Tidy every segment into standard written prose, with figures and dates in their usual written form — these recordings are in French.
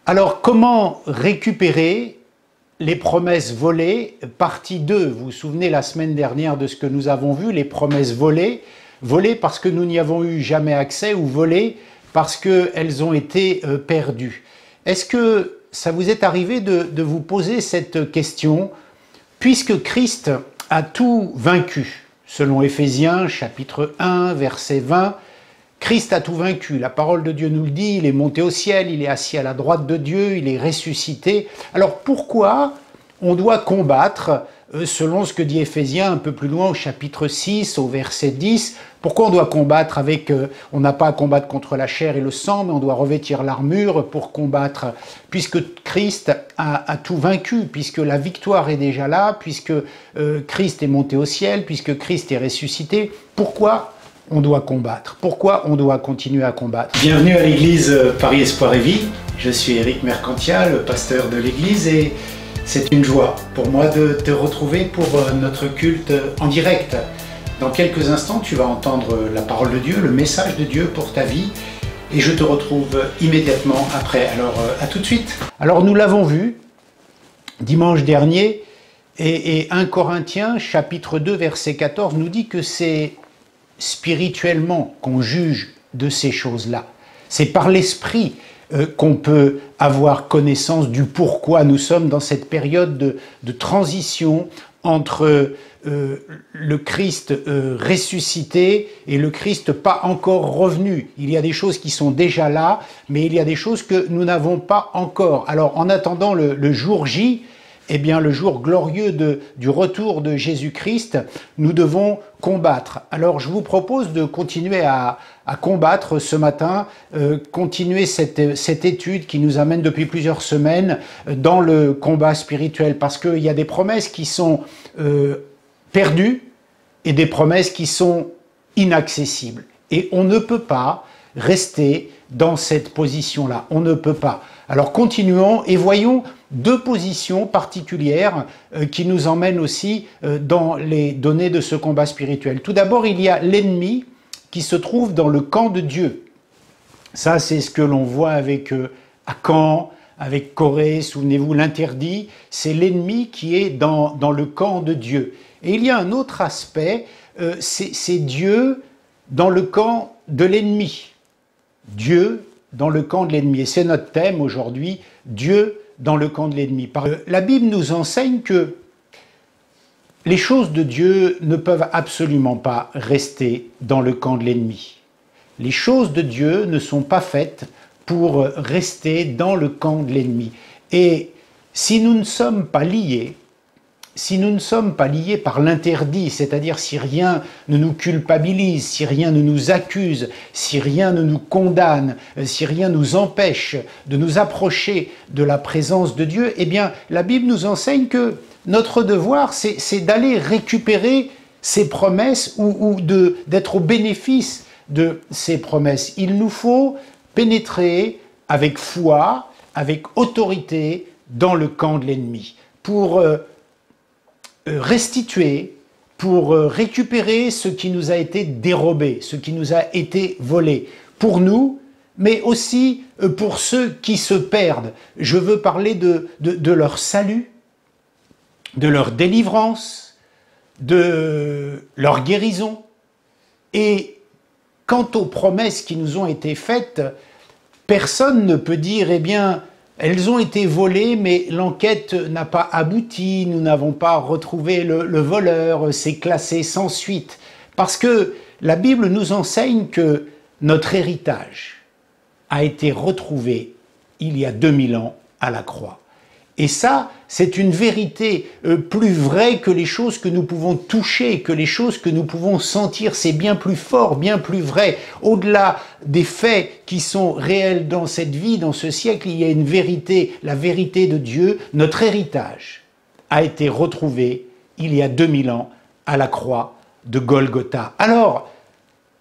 Alors, comment récupérer les promesses volées, partie 2. Vous vous souvenez la semaine dernière de ce que nous avons vu, les promesses volées. Volées parce que nous n'y avons eu jamais accès ou volées parce qu'elles ont été perdues. Est-ce que ça vous est arrivé de vous poser cette question? Puisque Christ a tout vaincu, selon Éphésiens chapitre 1, verset 20, Christ a tout vaincu, la parole de Dieu nous le dit, il est monté au ciel, il est assis à la droite de Dieu, il est ressuscité. Alors pourquoi on doit combattre, selon ce que dit Éphésiens un peu plus loin au chapitre 6, au verset 10, pourquoi on doit combattre avec, on n'a pas à combattre contre la chair et le sang, mais on doit revêtir l'armure pour combattre, puisque Christ a tout vaincu, puisque la victoire est déjà là, puisque Christ est monté au ciel, puisque Christ est ressuscité, pourquoi on doit combattre? Pourquoi on doit continuer à combattre? Bienvenue à l'église Paris Espoir et Vie. Je suis Éric Mercantia, le pasteur de l'église, et c'est une joie pour moi de te retrouver pour notre culte en direct. Dans quelques instants, tu vas entendre la parole de Dieu, le message de Dieu pour ta vie, et je te retrouve immédiatement après. Alors, à tout de suite. Alors, nous l'avons vu dimanche dernier, et 1 Corinthiens, chapitre 2, verset 14, nous dit que c'est spirituellement qu'on juge de ces choses-là. C'est par l'esprit qu'on peut avoir connaissance du pourquoi nous sommes dans cette période de transition entre le Christ ressuscité et le Christ pas encore revenu. Il y a des choses qui sont déjà là, mais il y a des choses que nous n'avons pas encore. Alors en attendant le jour J, eh bien, le jour glorieux du retour de Jésus-Christ, nous devons combattre. Alors, je vous propose de continuer à combattre ce matin, continuer cette étude qui nous amène depuis plusieurs semaines dans le combat spirituel, parce qu'il y a des promesses qui sont perdues et des promesses qui sont inaccessibles. Et on ne peut pas rester dans cette position-là. On ne peut pas. Alors continuons et voyons deux positions particulières qui nous emmènent aussi dans les données de ce combat spirituel. Tout d'abord, il y a l'ennemi qui se trouve dans le camp de Dieu. Ça, c'est ce que l'on voit avec Akan, avec Corée, souvenez-vous, l'interdit. C'est l'ennemi qui est dans le camp de Dieu. Et il y a un autre aspect, c'est Dieu dans le camp de l'ennemi. Dieu dans le camp de l'ennemi. Et c'est notre thème aujourd'hui, Dieu dans le camp de l'ennemi. La Bible nous enseigne que les choses de Dieu ne peuvent absolument pas rester dans le camp de l'ennemi. Les choses de Dieu ne sont pas faites pour rester dans le camp de l'ennemi. Et si nous ne sommes pas liés, si nous ne sommes pas liés par l'interdit, c'est-à-dire si rien ne nous culpabilise, si rien ne nous accuse, si rien ne nous condamne, si rien nous empêche de nous approcher de la présence de Dieu, eh bien, la Bible nous enseigne que notre devoir, c'est d'aller récupérer ces promesses ou d'être au bénéfice de ces promesses. Il nous faut pénétrer avec foi, avec autorité dans le camp de l'ennemi pour restituer, pour récupérer ce qui nous a été dérobé, ce qui nous a été volé, pour nous, mais aussi pour ceux qui se perdent. Je veux parler de leur salut, de leur délivrance, de leur guérison. Et quant aux promesses qui nous ont été faites, personne ne peut dire, eh bien, elles ont été volées, mais l'enquête n'a pas abouti, nous n'avons pas retrouvé le voleur, c'est classé sans suite. Parce que la Bible nous enseigne que notre héritage a été retrouvé il y a 2000 ans à la croix. Et ça, c'est une vérité plus vraie que les choses que nous pouvons toucher, que les choses que nous pouvons sentir. C'est bien plus fort, bien plus vrai. Au-delà des faits qui sont réels dans cette vie, dans ce siècle, il y a une vérité, la vérité de Dieu. Notre héritage a été retrouvé il y a 2000 ans à la croix de Golgotha. Alors,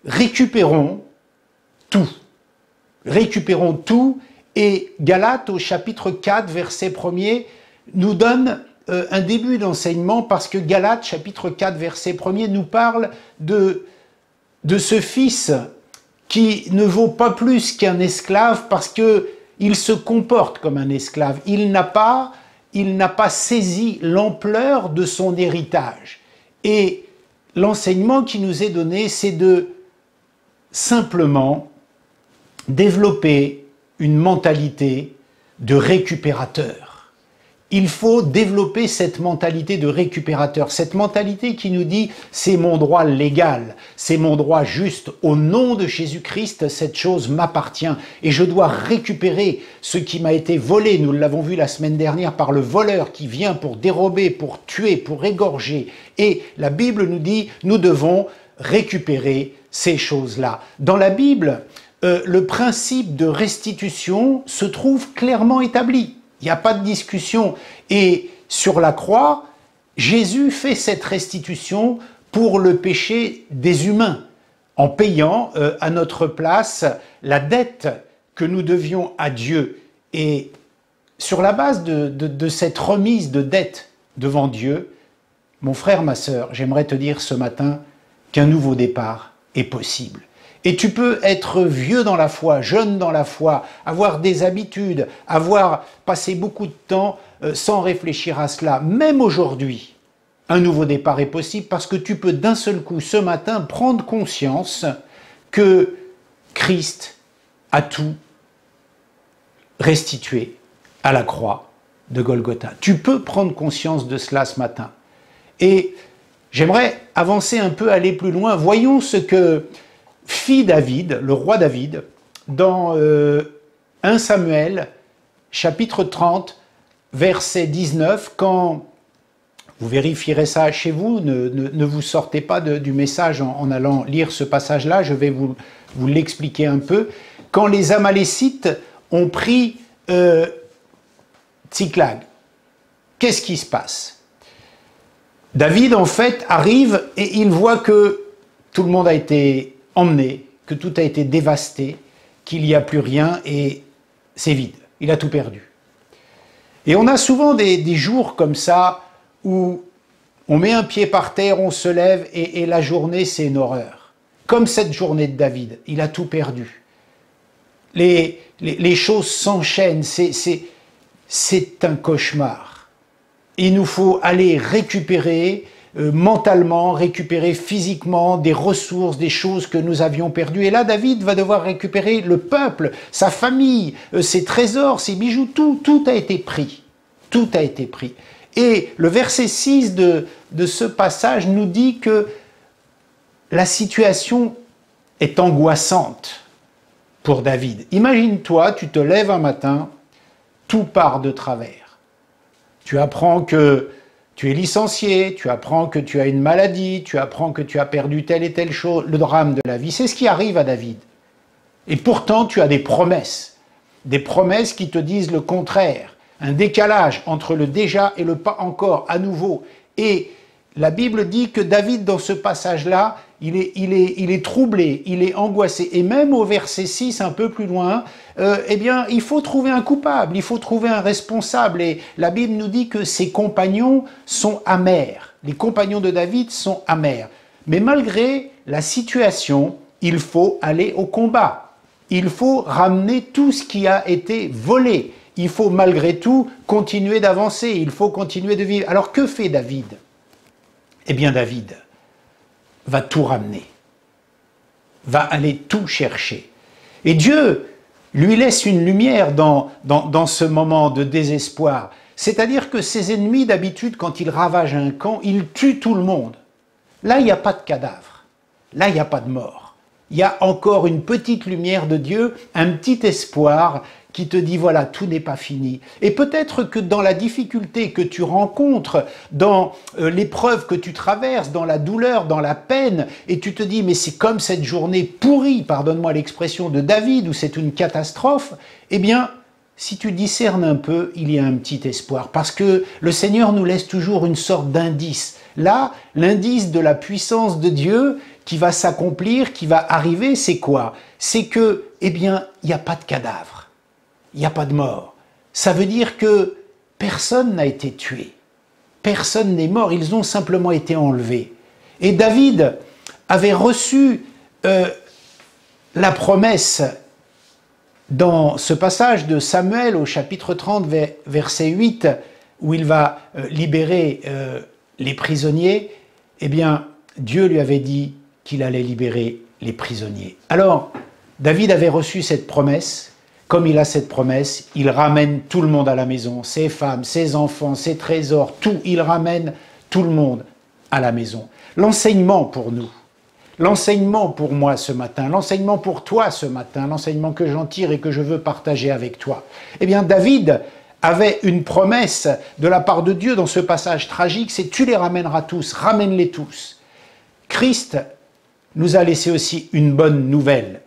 récupérons tout. Récupérons tout. Et Galates, au chapitre 4, verset 1er, nous donne un début d'enseignement parce que Galates, chapitre 4, verset 1er, nous parle de ce fils qui ne vaut pas plus qu'un esclave parce que il se comporte comme un esclave, il n'a pas saisi l'ampleur de son héritage. Et l'enseignement qui nous est donné, c'est de simplement développer une mentalité de récupérateur. Il faut développer cette mentalité de récupérateur, cette mentalité qui nous dit « c'est mon droit légal, c'est mon droit juste, au nom de Jésus-Christ, cette chose m'appartient et je dois récupérer ce qui m'a été volé ». Nous l'avons vu la semaine dernière par le voleur qui vient pour dérober, pour tuer, pour égorger. Et la Bible nous dit « nous devons récupérer ces choses-là ». Dans la Bible, le principe de restitution se trouve clairement établi. Il n'y a pas de discussion. Et sur la croix, Jésus fait cette restitution pour le péché des humains, en payant à notre place la dette que nous devions à Dieu. Et sur la base de cette remise de dette devant Dieu, mon frère, ma sœur, j'aimerais te dire ce matin qu'un nouveau départ est possible. Et tu peux être vieux dans la foi, jeune dans la foi, avoir des habitudes, avoir passé beaucoup de temps sans réfléchir à cela. Même aujourd'hui, un nouveau départ est possible parce que tu peux d'un seul coup, ce matin, prendre conscience que Christ a tout restitué à la croix de Golgotha. Tu peux prendre conscience de cela ce matin. Et j'aimerais avancer un peu, aller plus loin. Voyons ce que fit David, le roi David, dans 1 Samuel, chapitre 30, verset 19, quand, vous vérifierez ça chez vous, ne vous sortez pas du message en allant lire ce passage-là, je vais vous l'expliquer un peu. Quand les Amalécites ont pris Tsiklag, qu'est-ce qui se passe? David, en fait, arrive et il voit que tout le monde a été emmené, que tout a été dévasté, qu'il n'y a plus rien et c'est vide. Il a tout perdu. Et on a souvent des jours comme ça où on met un pied par terre, on se lève et la journée c'est une horreur. Comme cette journée de David, il a tout perdu. Les choses s'enchaînent, c'est un cauchemar. Il nous faut aller récupérer mentalement, récupérer physiquement des ressources, des choses que nous avions perdues. Et là, David va devoir récupérer le peuple, sa famille, ses trésors, ses bijoux, tout a été pris. Tout a été pris. Et le verset 6 de ce passage nous dit que la situation est angoissante pour David. Imagine-toi, tu te lèves un matin, tout part de travers. Tu apprends que tu es licencié, tu apprends que tu as une maladie, tu apprends que tu as perdu telle et telle chose, le drame de la vie. C'est ce qui arrive à David. Et pourtant, tu as des promesses qui te disent le contraire, un décalage entre le déjà et le pas encore, à nouveau. Et la Bible dit que David, dans ce passage-là, il est troublé, il est angoissé. Et même au verset 6, un peu plus loin, eh bien, il faut trouver un coupable, il faut trouver un responsable. Et la Bible nous dit que ses compagnons sont amers. Les compagnons de David sont amers. Mais malgré la situation, il faut aller au combat. Il faut ramener tout ce qui a été volé. Il faut malgré tout continuer d'avancer, il faut continuer de vivre. Alors que fait David? Eh bien, David va tout ramener, va aller tout chercher. Et Dieu lui laisse une lumière dans ce moment de désespoir. C'est-à-dire que ses ennemis, d'habitude, quand ils ravagent un camp, ils tuent tout le monde. Là, il n'y a pas de cadavre. Là, il n'y a pas de mort. Il y a encore une petite lumière de Dieu, un petit espoir qui te dit, voilà, tout n'est pas fini. Et peut-être que dans la difficulté que tu rencontres, dans l'épreuve que tu traverses, dans la douleur, dans la peine, et tu te dis, mais c'est comme cette journée pourrie, pardonne-moi l'expression de David, où c'est une catastrophe, eh bien, si tu discernes un peu, il y a un petit espoir. Parce que le Seigneur nous laisse toujours une sorte d'indice. Là, l'indice de la puissance de Dieu qui va s'accomplir, qui va arriver, c'est quoi? C'est que, eh bien, il n'y a pas de cadavre. Il n'y a pas de mort. Ça veut dire que personne n'a été tué. Personne n'est mort. Ils ont simplement été enlevés. Et David avait reçu la promesse dans ce passage de Samuel au chapitre 30, verset 8, où il va libérer les prisonniers, eh bien, Dieu lui avait dit qu'il allait libérer les prisonniers. Alors, David avait reçu cette promesse. Comme il a cette promesse, il ramène tout le monde à la maison, ses femmes, ses enfants, ses trésors, tout. Il ramène tout le monde à la maison. L'enseignement pour nous, l'enseignement pour moi ce matin, l'enseignement pour toi ce matin, l'enseignement que j'en tire et que je veux partager avec toi. Eh bien, David avait une promesse de la part de Dieu dans ce passage tragique, c'est « tu les ramèneras tous, ramène-les tous ». Christ nous a laissé aussi une bonne nouvelle.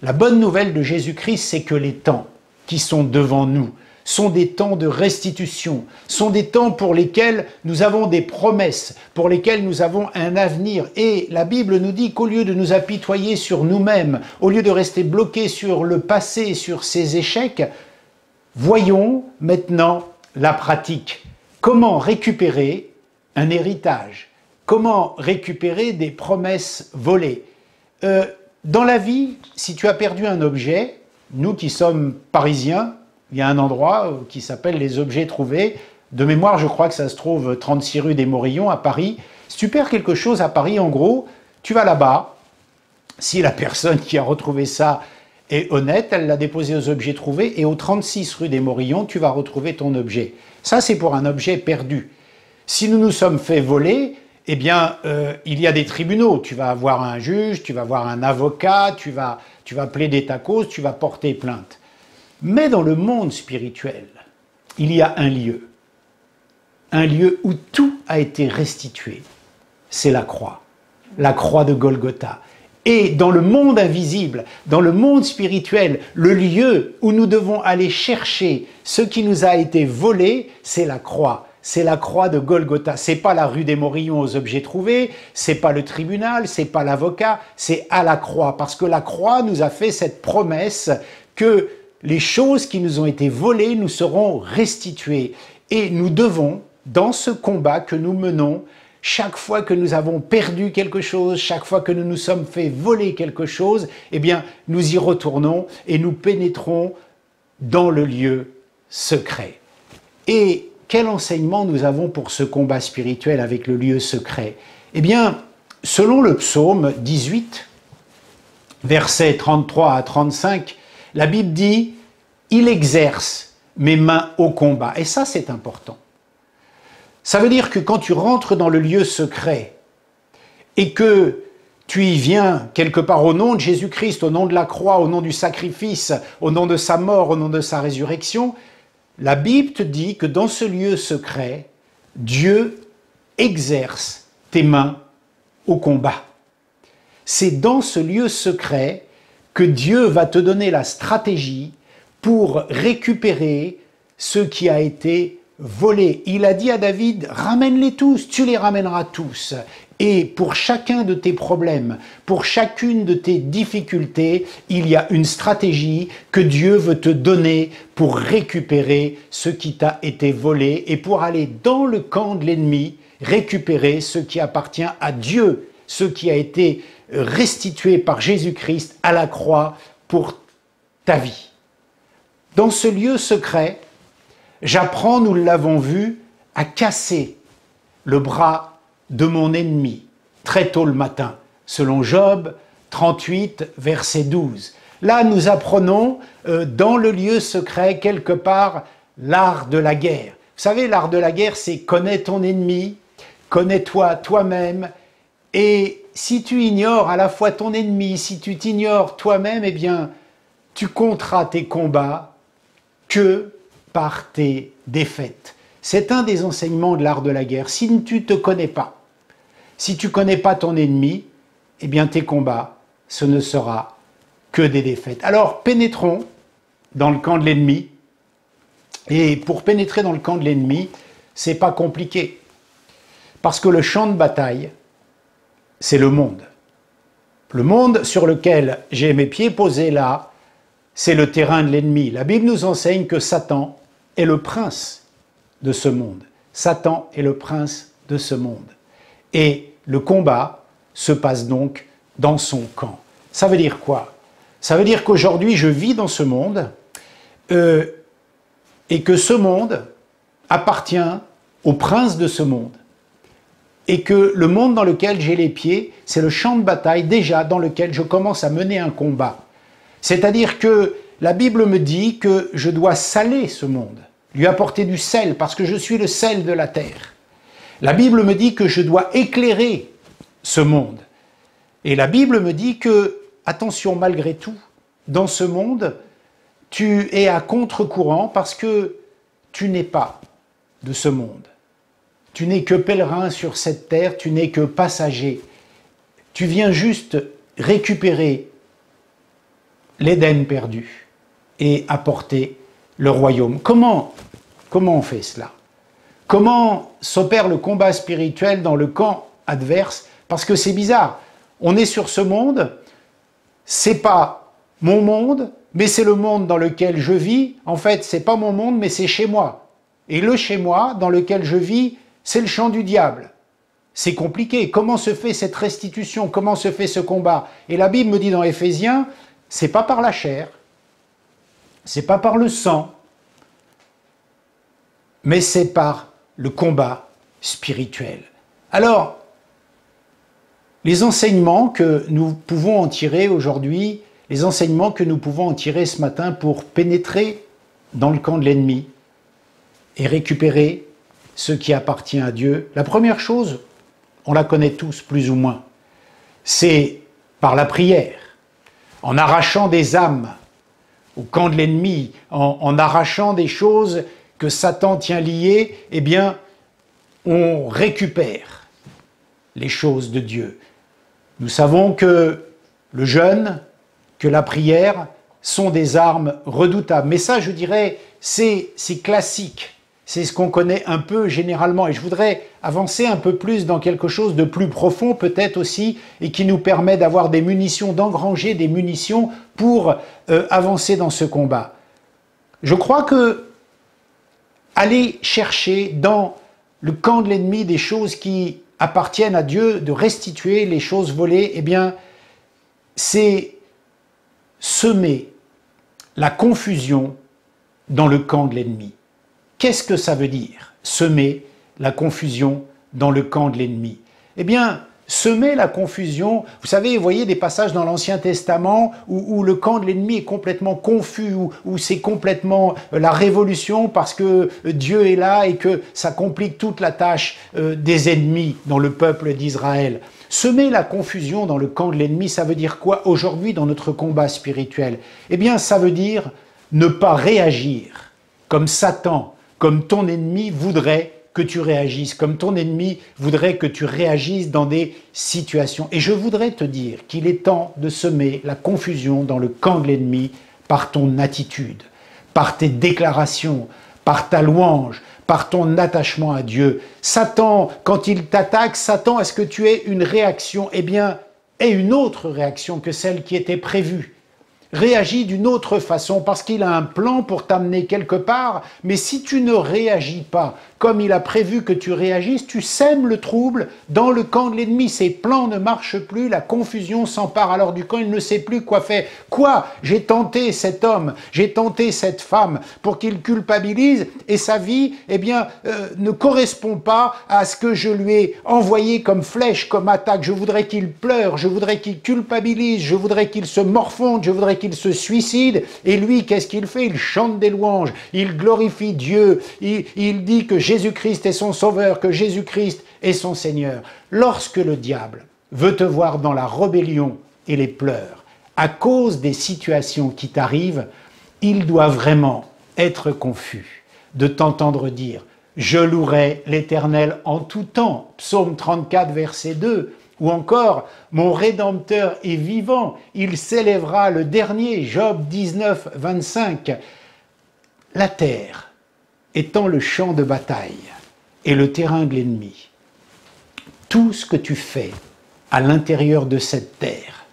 La bonne nouvelle de Jésus-Christ, c'est que les temps qui sont devant nous sont des temps de restitution, sont des temps pour lesquels nous avons des promesses, pour lesquels nous avons un avenir. Et la Bible nous dit qu'au lieu de nous apitoyer sur nous-mêmes, au lieu de rester bloqués sur le passé, sur ses échecs, voyons maintenant la pratique. Comment récupérer un héritage? Comment récupérer des promesses volées? Dans la vie, si tu as perdu un objet, nous qui sommes parisiens, il y a un endroit qui s'appelle les objets trouvés. De mémoire, je crois que ça se trouve 36 rue des Morillons à Paris. Si tu perds quelque chose à Paris, en gros, tu vas là-bas. Si la personne qui a retrouvé ça est honnête, elle l'a déposé aux objets trouvés et au 36 rue des Morillons, tu vas retrouver ton objet. Ça, c'est pour un objet perdu. Si nous nous sommes fait voler, eh bien, il y a des tribunaux. Tu vas avoir un juge, tu vas avoir un avocat, tu vas plaider ta cause, tu vas porter plainte. Mais dans le monde spirituel, il y a un lieu où tout a été restitué. C'est la croix de Golgotha. Et dans le monde invisible, dans le monde spirituel, le lieu où nous devons aller chercher ce qui nous a été volé, c'est la croix. C'est la croix de Golgotha. C'est pas la rue des Morillons aux objets trouvés, c'est pas le tribunal, c'est pas l'avocat, c'est à la croix. Parce que la croix nous a fait cette promesse que les choses qui nous ont été volées nous seront restituées. Et nous devons, dans ce combat que nous menons, chaque fois que nous avons perdu quelque chose, chaque fois que nous nous sommes fait voler quelque chose, eh bien, nous y retournons et nous pénétrons dans le lieu secret. Et quel enseignement nous avons pour ce combat spirituel avec le lieu secret? Eh bien, selon le psaume 18, versets 33 à 35, la Bible dit « Il exerce mes mains au combat ». Et ça, c'est important. Ça veut dire que quand tu rentres dans le lieu secret et que tu y viens quelque part au nom de Jésus-Christ, au nom de la croix, au nom du sacrifice, au nom de sa mort, au nom de sa résurrection, la Bible te dit que dans ce lieu secret, Dieu exerce tes mains au combat. C'est dans ce lieu secret que Dieu va te donner la stratégie pour récupérer ce qui a été volé. Il a dit à David, ramène-les tous, tu les ramèneras tous. Et pour chacun de tes problèmes, pour chacune de tes difficultés, il y a une stratégie que Dieu veut te donner pour récupérer ce qui t'a été volé et pour aller dans le camp de l'ennemi, récupérer ce qui appartient à Dieu, ce qui a été restitué par Jésus-Christ à la croix pour ta vie. Dans ce lieu secret, j'apprends, nous l'avons vu, à casser le bras de mon ennemi, très tôt le matin, selon Job 38, verset 12. Là, nous apprenons dans le lieu secret, quelque part, l'art de la guerre. Vous savez, l'art de la guerre, c'est connais ton ennemi, connais-toi toi-même, et si tu ignores à la fois ton ennemi, si tu t'ignores toi-même, eh bien, tu compteras tes combats que par tes défaites. C'est un des enseignements de l'art de la guerre. Si tu ne te connais pas, si tu ne connais pas ton ennemi, eh bien tes combats, ce ne sera que des défaites. Alors pénétrons dans le camp de l'ennemi. Et pour pénétrer dans le camp de l'ennemi, c'est pas compliqué. Parce que le champ de bataille, c'est le monde. Le monde sur lequel j'ai mes pieds posés là, c'est le terrain de l'ennemi. La Bible nous enseigne que Satan est le prince de ce monde. Satan est le prince de ce monde. Et le combat se passe donc dans son camp. Ça veut dire quoi? Ça veut dire qu'aujourd'hui, je vis dans ce monde et que ce monde appartient au prince de ce monde. Et que le monde dans lequel j'ai les pieds, c'est le champ de bataille déjà dans lequel je commence à mener un combat. C'est-à-dire que la Bible me dit que je dois saler ce monde, lui apporter du sel, parce que je suis le sel de la terre. La Bible me dit que je dois éclairer ce monde. Et la Bible me dit que, attention, malgré tout, dans ce monde, tu es à contre-courant parce que tu n'es pas de ce monde. Tu n'es que pèlerin sur cette terre, tu n'es que passager. Tu viens juste récupérer l'Éden perdu et apporter le royaume. Comment on fait cela? Comment s'opère le combat spirituel dans le camp adverse? Parce que c'est bizarre. On est sur ce monde, c'est pas mon monde, mais c'est le monde dans lequel je vis. En fait, c'est pas mon monde, mais c'est chez moi. Et le chez moi dans lequel je vis, c'est le champ du diable. C'est compliqué. Comment se fait cette restitution? Comment se fait ce combat? Et la Bible me dit dans Éphésiens, c'est pas par la chair, c'est pas par le sang, mais c'est par le combat spirituel. Alors, les enseignements que nous pouvons en tirer aujourd'hui, les enseignements que nous pouvons en tirer ce matin pour pénétrer dans le camp de l'ennemi et récupérer ce qui appartient à Dieu, la première chose, on la connaît tous plus ou moins, c'est par la prière, en arrachant des âmes au camp de l'ennemi, en arrachant des choses que Satan tient liées, eh bien, on récupère les choses de Dieu. Nous savons que le jeûne, que la prière sont des armes redoutables. Mais ça, je dirais, c'est classique. C'est ce qu'on connaît un peu généralement. Et je voudrais avancer un peu plus dans quelque chose de plus profond peut-être aussi, et qui nous permet d'avoir des munitions, d'engranger des munitions pour avancer dans ce combat. Je crois que aller chercher dans le camp de l'ennemi des choses qui appartiennent à Dieu, de restituer les choses volées, eh bien, c'est semer la confusion dans le camp de l'ennemi. Qu'est-ce que ça veut dire, semer la confusion dans le camp de l'ennemi? Eh bien, semer la confusion, vous savez, vous voyez des passages dans l'Ancien Testament où le camp de l'ennemi est complètement confus, où c'est complètement la révolution parce que Dieu est là et que ça complique toute la tâche des ennemis dans le peuple d'Israël. Semer la confusion dans le camp de l'ennemi, ça veut dire quoi aujourd'hui dans notre combat spirituel? Eh bien, ça veut dire ne pas réagir comme Satan, comme ton ennemi voudrait que tu réagisses, comme ton ennemi voudrait que tu réagisses dans des situations. Et je voudrais te dire qu'il est temps de semer la confusion dans le camp de l'ennemi par ton attitude, par tes déclarations, par ta louange, par ton attachement à Dieu. Satan, quand il t'attaque, Satan, est-ce que tu es une réaction? Eh bien, est une autre réaction que celle qui était prévue. Réagis d'une autre façon parce qu'il a un plan pour t'amener quelque part, mais si tu ne réagis pas comme il a prévu que tu réagisses, tu sèmes le trouble dans le camp de l'ennemi. Ses plans ne marchent plus, la confusion s'empare alors du camp, il ne sait plus quoi faire. Quoi? J'ai tenté cet homme, j'ai tenté cette femme pour qu'il culpabilise et sa vie, eh bien, ne correspond pas à ce que je lui ai envoyé comme flèche, comme attaque. Je voudrais qu'il pleure, je voudrais qu'il culpabilise, je voudrais qu'il se morfonde, je voudrais qu'il se suicide. Et lui, qu'est-ce qu'il fait? Il chante des louanges, il glorifie Dieu, il dit que Jésus-Christ est son sauveur, que Jésus-Christ est son Seigneur. Lorsque le diable veut te voir dans la rébellion et les pleurs, à cause des situations qui t'arrivent, il doit vraiment être confus de t'entendre dire « Je louerai l'Éternel en tout temps » Psaume 34, verset 2. Ou encore, mon Rédempteur est vivant, il s'élèvera le dernier, Job 19, 25. La terre étant le champ de bataille et le terrain de l'ennemi, tout ce que tu fais à l'intérieur de cette terre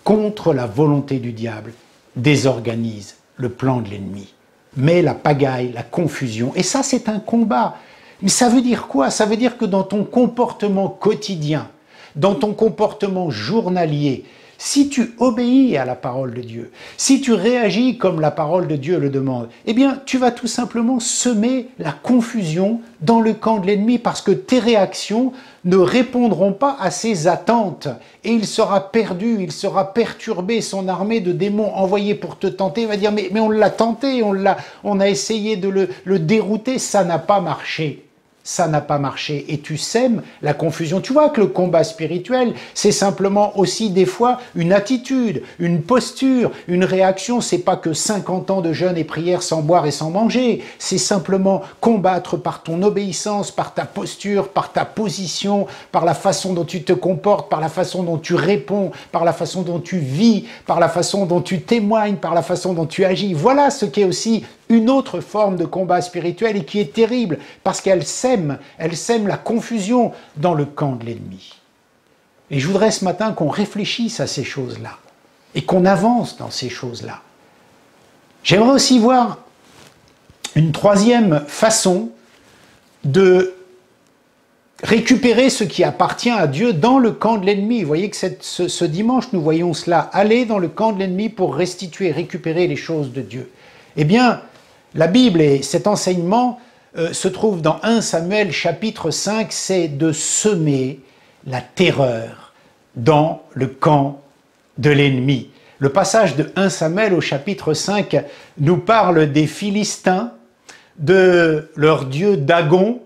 contre la volonté du diable désorganise le plan de l'ennemi, met la pagaille, la confusion. Et ça, c'est un combat. Mais ça veut dire quoi? Ça veut dire que dans ton comportement quotidien, dans ton comportement journalier, si tu obéis à la parole de Dieu, si tu réagis comme la parole de Dieu le demande, eh bien, tu vas tout simplement semer la confusion dans le camp de l'ennemi parce que tes réactions ne répondront pas à ses attentes et il sera perdu, il sera perturbé, son armée de démons envoyés pour te tenter va dire mais on l'a tenté, on a essayé de le dérouter, ça n'a pas marché. Ça n'a pas marché et tu sèmes la confusion. Tu vois que le combat spirituel, c'est simplement aussi des fois une attitude, une posture, une réaction. C'est pas que 50 ans de jeûne et prière sans boire et sans manger. C'est simplement combattre par ton obéissance, par ta posture, par ta position, par la façon dont tu te comportes, par la façon dont tu réponds, par la façon dont tu vis, par la façon dont tu témoignes, par la façon dont tu agis. Voilà ce qu'est aussi une autre forme de combat spirituel et qui est terrible parce qu'elle sème la confusion dans le camp de l'ennemi. Et je voudrais ce matin qu'on réfléchisse à ces choses-là et qu'on avance dans ces choses-là. J'aimerais aussi voir une troisième façon de récupérer ce qui appartient à Dieu dans le camp de l'ennemi. Vous voyez que ce dimanche, nous voyons cela, aller dans le camp de l'ennemi pour restituer, récupérer les choses de Dieu. Eh bien, la Bible et cet enseignement se trouve dans 1 Samuel chapitre 5, c'est de semer la terreur dans le camp de l'ennemi. Le passage de 1 Samuel au chapitre 5 nous parle des Philistins, de leur dieu Dagon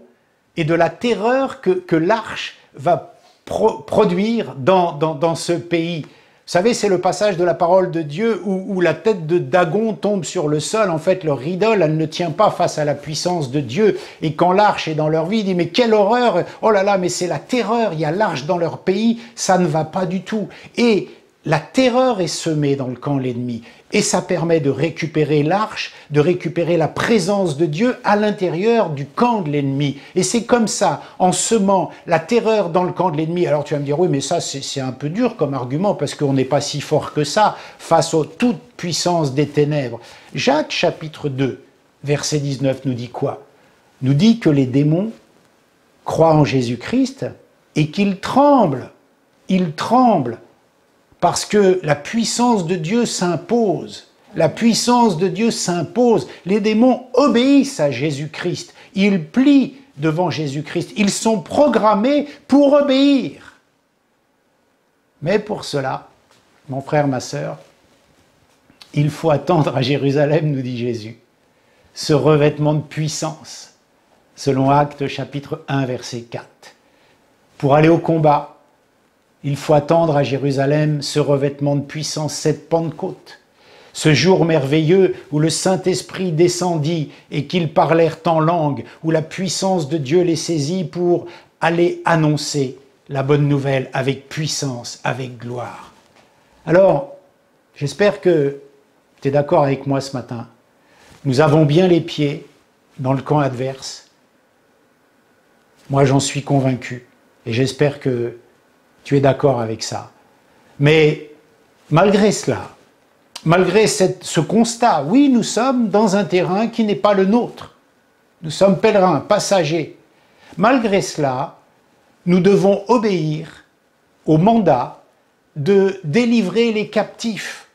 et de la terreur que l'arche va produire dans ce pays. Vous savez, c'est le passage de la parole de Dieu où la tête de Dagon tombe sur le sol. En fait, leur idole, elle ne tient pas face à la puissance de Dieu. Et quand l'arche est dans leur vie, il dit, mais quelle horreur! Oh là là, mais c'est la terreur, il y a l'arche dans leur pays, ça ne va pas du tout. Et la terreur est semée dans le camp de l'ennemi. Et ça permet de récupérer l'arche, de récupérer la présence de Dieu à l'intérieur du camp de l'ennemi. Et c'est comme ça, en semant la terreur dans le camp de l'ennemi. Alors tu vas me dire, oui, mais ça c'est un peu dur comme argument parce qu'on n'est pas si fort que ça face aux toute puissance des ténèbres. Jacques chapitre 2, verset 19 nous dit quoi? Nous dit que les démons croient en Jésus-Christ et qu'ils tremblent. Ils tremblent. Parce que la puissance de Dieu s'impose. La puissance de Dieu s'impose. Les démons obéissent à Jésus-Christ. Ils plient devant Jésus-Christ. Ils sont programmés pour obéir. Mais pour cela, mon frère, ma sœur, il faut attendre à Jérusalem, nous dit Jésus, ce revêtement de puissance, selon Actes chapitre 1, verset 4. Pour aller au combat, il faut attendre à Jérusalem ce revêtement de puissance, cette Pentecôte, ce jour merveilleux où le Saint-Esprit descendit et qu'ils parlèrent en langue, où la puissance de Dieu les saisit pour aller annoncer la bonne nouvelle avec puissance, avec gloire. Alors, j'espère que tu es d'accord avec moi ce matin. Nous avons bien les pieds dans le camp adverse. Moi, j'en suis convaincu et j'espère que tu es d'accord avec ça. Mais malgré cela, malgré ce constat, oui, nous sommes dans un terrain qui n'est pas le nôtre. Nous sommes pèlerins, passagers. Malgré cela, nous devons obéir au mandat de délivrer les captifs,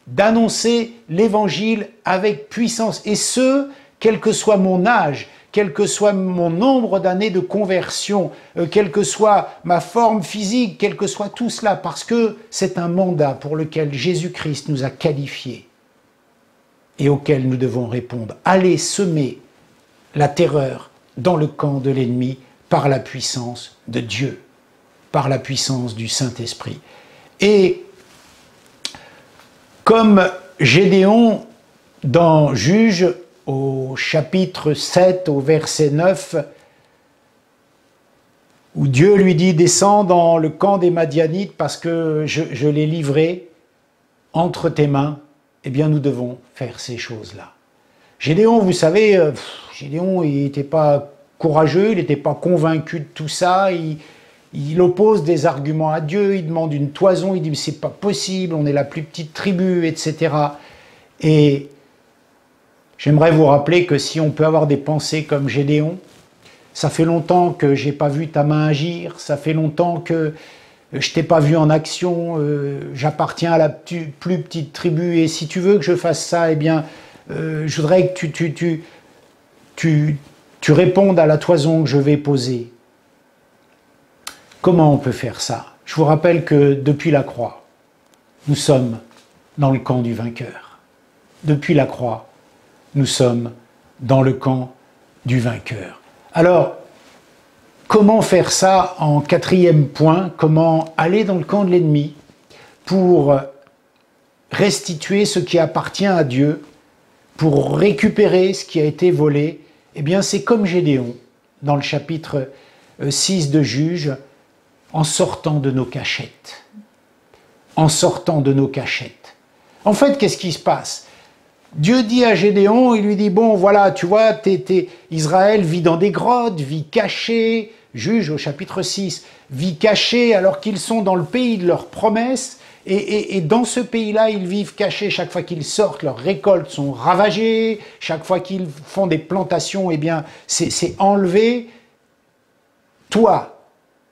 d'annoncer l'évangile avec puissance. Et ce, quel que soit mon âge, quel que soit mon nombre d'années de conversion, quelle que soit ma forme physique, quel que soit tout cela, parce que c'est un mandat pour lequel Jésus-Christ nous a qualifiés et auquel nous devons répondre. Allez semer la terreur dans le camp de l'ennemi par la puissance de Dieu, par la puissance du Saint-Esprit. Et comme Gédéon dans Juges, au chapitre 7, au verset 9, où Dieu lui dit « Descends dans le camp des Madianites parce que je l'ai livré entre tes mains », eh bien nous devons faire ces choses-là. Gédéon, vous savez, Gédéon, il n'était pas courageux, il n'était pas convaincu de tout ça, il oppose des arguments à Dieu, il demande une toison, il dit « mais c'est pas possible, on est la plus petite tribu, etc. » Et j'aimerais vous rappeler que si on peut avoir des pensées comme Gédéon, ça fait longtemps que j'ai pas vu ta main agir, ça fait longtemps que je t'ai pas vu en action, j'appartiens à la plus petite tribu, et si tu veux que je fasse ça, eh bien, je voudrais que tu répondes à la toison que je vais poser. Comment on peut faire ça? Je vous rappelle que depuis la croix, nous sommes dans le camp du vainqueur. Depuis la croix, nous sommes dans le camp du vainqueur. Alors, comment faire ça en quatrième point? Comment aller dans le camp de l'ennemi pour restituer ce qui appartient à Dieu, pour récupérer ce qui a été volé? Eh bien, c'est comme Gédéon, dans le chapitre 6 de Juges, en sortant de nos cachettes. En sortant de nos cachettes. En fait, qu'est-ce qui se passe? Dieu dit à Gédéon, il lui dit, bon, voilà, tu vois, Israël vit dans des grottes, vit caché, Juge au chapitre 6, vit caché alors qu'ils sont dans le pays de leurs promesses, et dans ce pays-là, ils vivent cachés. Chaque fois qu'ils sortent, leurs récoltes sont ravagées, chaque fois qu'ils font des plantations, eh bien, c'est enlevé. Toi,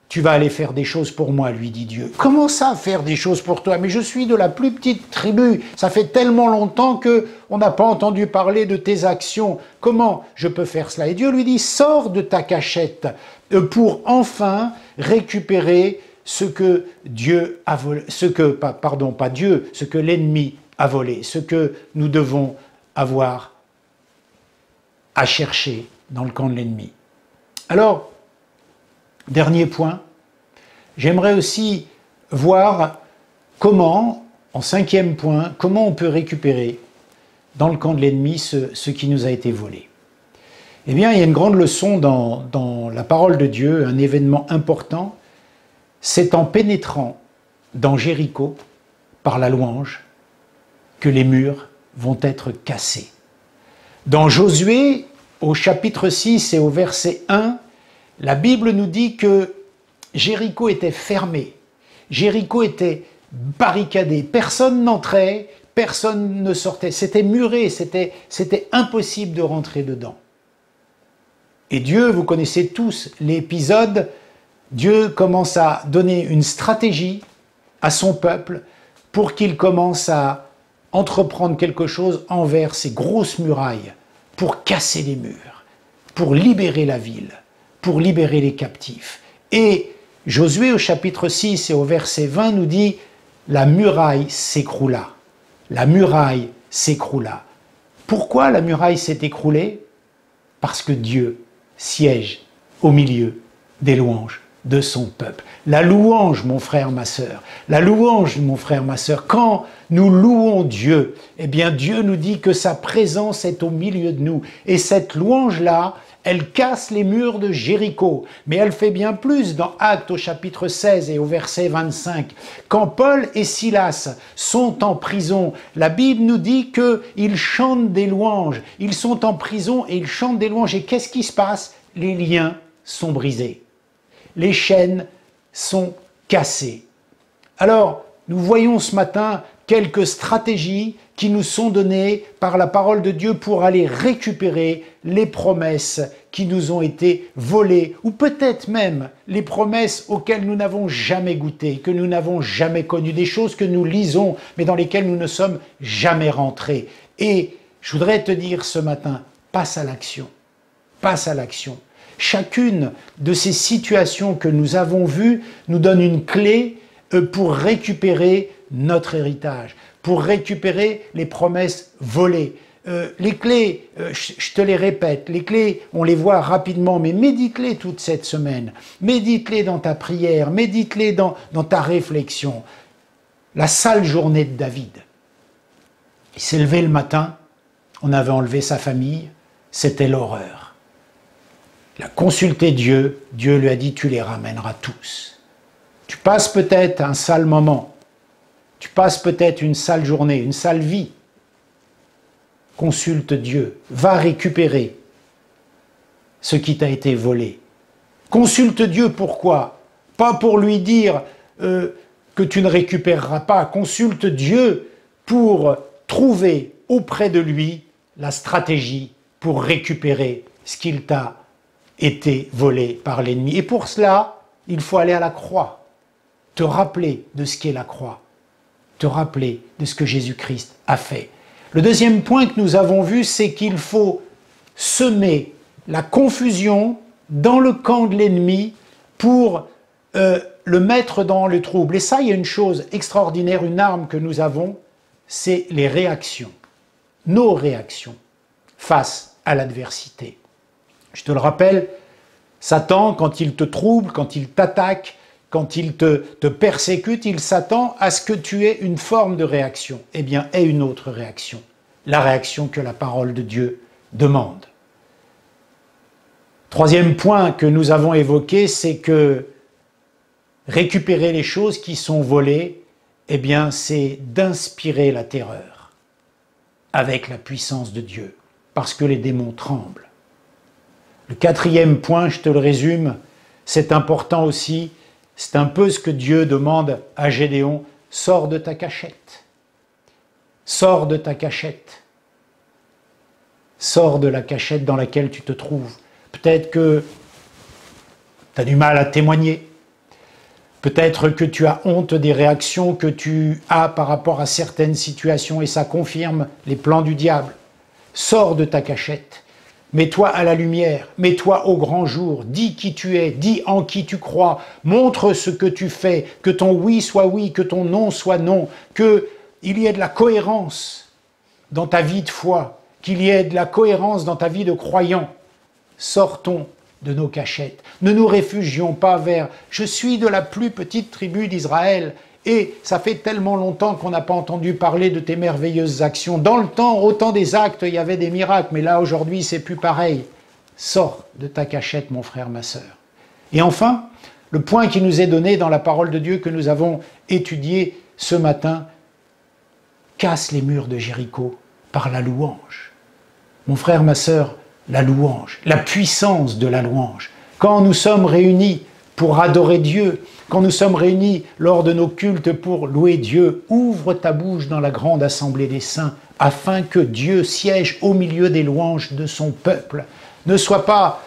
tu vas aller faire des choses pour moi, lui dit Dieu. Comment ça, faire des choses pour toi? Mais je suis de la plus petite tribu. Ça fait tellement longtemps qu'on n'a pas entendu parler de tes actions. Comment je peux faire cela? Et Dieu lui dit, sors de ta cachette pour enfin récupérer ce que Dieu a volé, ce que l'ennemi a volé, ce que nous devons avoir à chercher dans le camp de l'ennemi. Alors, dernier point, j'aimerais aussi voir comment, en cinquième point, comment on peut récupérer dans le camp de l'ennemi ce qui nous a été volé. Eh bien, il y a une grande leçon dans la parole de Dieu, un événement important, c'est en pénétrant dans Jéricho par la louange que les murs vont être cassés. Dans Josué, au chapitre 6 et au verset 1, la Bible nous dit que Jéricho était fermé, Jéricho était barricadé, personne n'entrait, personne ne sortait, c'était muré, c'était impossible de rentrer dedans. Et Dieu, vous connaissez tous l'épisode, Dieu commence à donner une stratégie à son peuple pour qu'il commence à entreprendre quelque chose envers ces grosses murailles, pour casser les murs, pour libérer la ville, pour libérer les captifs. Et Josué au chapitre 6 et au verset 20 nous dit « La muraille s'écroula ». La muraille s'écroula. Pourquoi la muraille s'est écroulée? Parce que Dieu siège au milieu des louanges de son peuple. La louange, mon frère, ma sœur, la louange, mon frère, ma sœur, quand nous louons Dieu, eh bien Dieu nous dit que sa présence est au milieu de nous. Et cette louange-là, elle casse les murs de Jéricho, mais elle fait bien plus dans Actes au chapitre 16 et au verset 25. Quand Paul et Silas sont en prison, la Bible nous dit qu'ils chantent des louanges. Ils sont en prison et ils chantent des louanges. Et qu'est-ce qui se passe? Les liens sont brisés. Les chaînes sont cassées. Alors, nous voyons ce matin quelques stratégies qui nous sont données par la parole de Dieu pour aller récupérer les promesses qui nous ont été volées, ou peut-être même les promesses auxquelles nous n'avons jamais goûté, que nous n'avons jamais connues, des choses que nous lisons, mais dans lesquelles nous ne sommes jamais rentrés. Et je voudrais te dire ce matin, passe à l'action. Passe à l'action. Chacune de ces situations que nous avons vues nous donne une clé pour récupérer notre héritage, pour récupérer les promesses volées. Les clés, je te les répète, les clés, on les voit rapidement, mais médite-les toute cette semaine. Médite-les dans ta prière, médite-les dans ta réflexion. La sale journée de David. Il s'est levé le matin, on avait enlevé sa famille, c'était l'horreur. Il a consulté Dieu, Dieu lui a dit « tu les ramèneras tous ». Tu passes peut-être un sale moment, tu passes peut-être une sale journée, une sale vie. Consulte Dieu, va récupérer ce qui t'a été volé. Consulte Dieu, pourquoi? Pas pour lui dire que tu ne récupéreras pas, consulte Dieu pour trouver auprès de lui la stratégie pour récupérer ce qu'il t'a été volé par l'ennemi. Et pour cela, il faut aller à la croix. te rappeler de ce qu'est la croix, te rappeler de ce que Jésus-Christ a fait. Le deuxième point que nous avons vu, c'est qu'il faut semer la confusion dans le camp de l'ennemi pour le mettre dans le trouble. Et ça, il y a une chose extraordinaire, une arme que nous avons, c'est les réactions, nos réactions face à l'adversité. Je te le rappelle, Satan, quand il te trouble, quand il t'attaque, quand il te persécute, il s'attend à ce que tu aies une forme de réaction. Eh bien, aie une autre réaction, la réaction que la parole de Dieu demande. Troisième point que nous avons évoqué, c'est que récupérer les choses qui sont volées, eh bien, c'est d'inspirer la terreur avec la puissance de Dieu, parce que les démons tremblent. Le quatrième point, je te le résume, c'est important aussi, c'est un peu ce que Dieu demande à Gédéon, sors de ta cachette. Sors de ta cachette. Sors de la cachette dans laquelle tu te trouves. Peut-être que tu as du mal à témoigner. Peut-être que tu as honte des réactions que tu as par rapport à certaines situations et ça confirme les plans du diable. Sors de ta cachette. Mets-toi à la lumière, mets-toi au grand jour, dis qui tu es, dis en qui tu crois, montre ce que tu fais, que ton oui soit oui, que ton non soit non, qu'il y ait de la cohérence dans ta vie de foi, qu'il y ait de la cohérence dans ta vie de croyant. Sortons de nos cachettes, ne nous réfugions pas vers « je suis de la plus petite tribu d'Israël » et ça fait tellement longtemps qu'on n'a pas entendu parler de tes merveilleuses actions. Dans le temps, au temps des actes, il y avait des miracles, mais là, aujourd'hui, c'est plus pareil. Sors de ta cachette, mon frère, ma sœur. Et enfin, le point qui nous est donné dans la parole de Dieu que nous avons étudié ce matin, casse les murs de Jéricho par la louange. Mon frère, ma sœur, la louange, la puissance de la louange. Quand nous sommes réunis pour adorer Dieu, quand nous sommes réunis lors de nos cultes pour louer Dieu, ouvre ta bouche dans la grande assemblée des saints, afin que Dieu siège au milieu des louanges de son peuple. Ne sois pas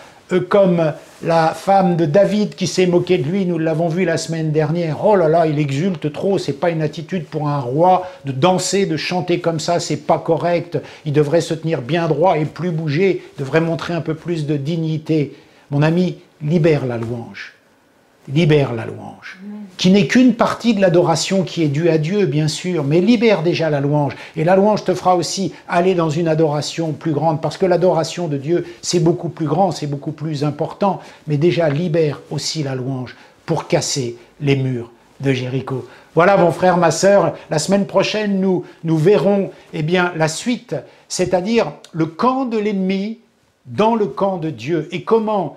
comme la femme de David qui s'est moquée de lui, nous l'avons vu la semaine dernière. Oh là là, il exulte trop, c'est pas une attitude pour un roi de danser, de chanter comme ça, c'est pas correct. Il devrait se tenir bien droit et plus bouger, devrait montrer un peu plus de dignité. Mon ami, libère la louange. Libère la louange, qui n'est qu'une partie de l'adoration qui est due à Dieu, bien sûr, mais libère déjà la louange. Et la louange te fera aussi aller dans une adoration plus grande, parce que l'adoration de Dieu, c'est beaucoup plus grand, c'est beaucoup plus important, mais déjà libère aussi la louange pour casser les murs de Jéricho. Voilà, mon frère, ma sœur, la semaine prochaine, nous verrons la suite, c'est-à-dire le camp de l'ennemi dans le camp de Dieu, et comment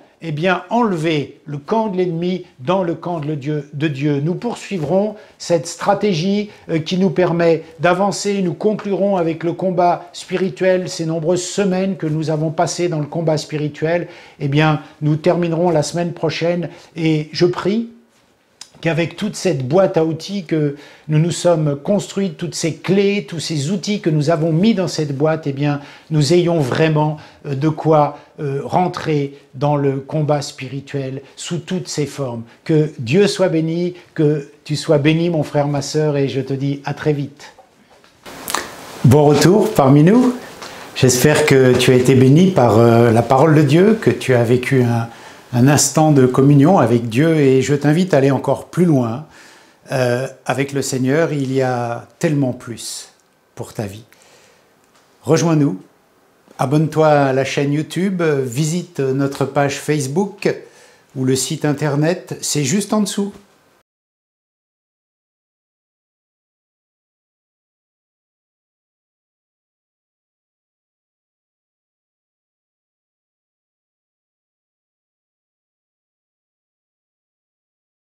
enlever le camp de l'ennemi dans le camp de Dieu. Nous poursuivrons cette stratégie qui nous permet d'avancer. Nous conclurons avec le combat spirituel, ces nombreuses semaines que nous avons passées dans le combat spirituel. Nous terminerons la semaine prochaine et je prie qu'avec toute cette boîte à outils que nous nous sommes construites, toutes ces clés, tous ces outils que nous avons mis dans cette boîte, nous ayons vraiment de quoi rentrer dans le combat spirituel sous toutes ses formes. Que Dieu soit béni, que tu sois béni, mon frère, ma sœur, et je te dis à très vite. Bon retour parmi nous. J'espère que tu as été béni par la parole de Dieu, que tu as vécu un instant de communion avec Dieu, et je t'invite à aller encore plus loin avec le Seigneur. Il y a tellement plus pour ta vie. Rejoins-nous, abonne-toi à la chaîne YouTube, visite notre page Facebook ou le site internet, c'est juste en dessous.